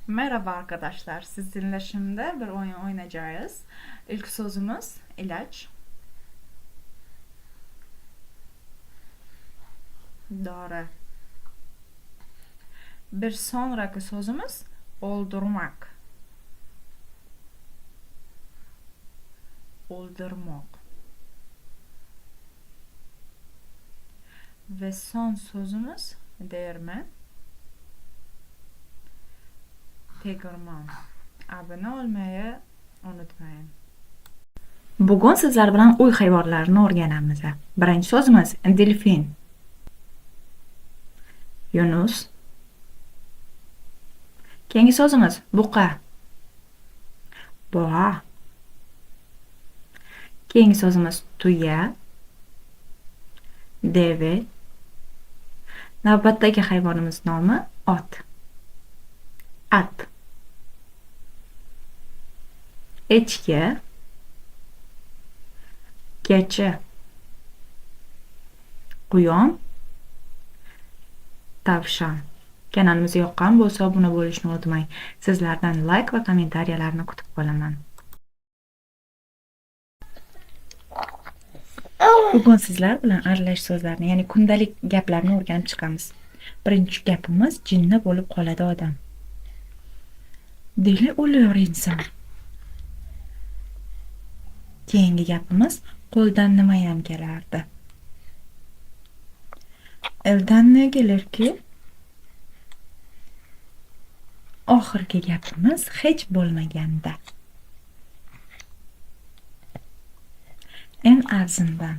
Merhaba arkadaşlar. Sizinle şimdi bir oyun oynayacağız. İlk sözümüz ilaç. Doğru. Bir sonraki sözümüz oldurmak. Oldurmak. Ve son sözümüz değirmen. Tegirmon. Abone olmayı unutmayın. Bugun sizlar bilan uy hayvonlarini o'rganamiz. Birinchi so'zimiz delfin. Yunus. Keyingi so'zimiz buqa. Boğa. Keyingi so'zimiz tuya. Deve. Navbatdagi hayvonimiz nomi ot. At. Echki. Keçi. Quyon. Tavşan. Kanalimizga yoqqan bo'lsa, obuna bo'lishni unutmang. Sizlardan like va kommentariyalarni kutib qolaman. Bugun sizlar bilan aralash so'zlarni, ya'ni kundalik gaplarni o'rganib chiqamiz. Birinchi gapimiz jinni bo'lib qoladi odam. Dili o'lar inson. Keyingi gapimiz qo'ldan nima ham kelardi. Eldan ne kelarki? Oxirgi gapimiz hech bo'lmaganda. En azından.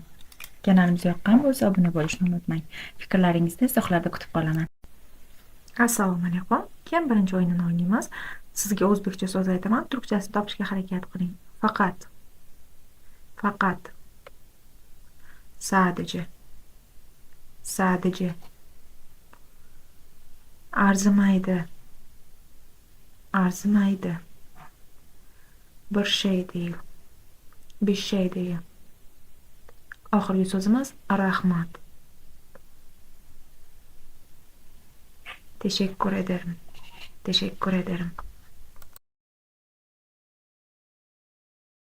Kanalimizga yoqqan bo'lsa, obuna bo'lishni unutmang. Fikrlaringizni izohlarda kutib qolaman. Assalomu alaykum. Keyin birinchi o'yinni o'ynaymiz. Sizga o'zbekcha so'z aytaman, turkchasini topishga harakat qiling. Faqat. Sadece. Arzimaydi. Bir şey değil. Oxirgi so'zimiz rahmat. Teşekkür ederim.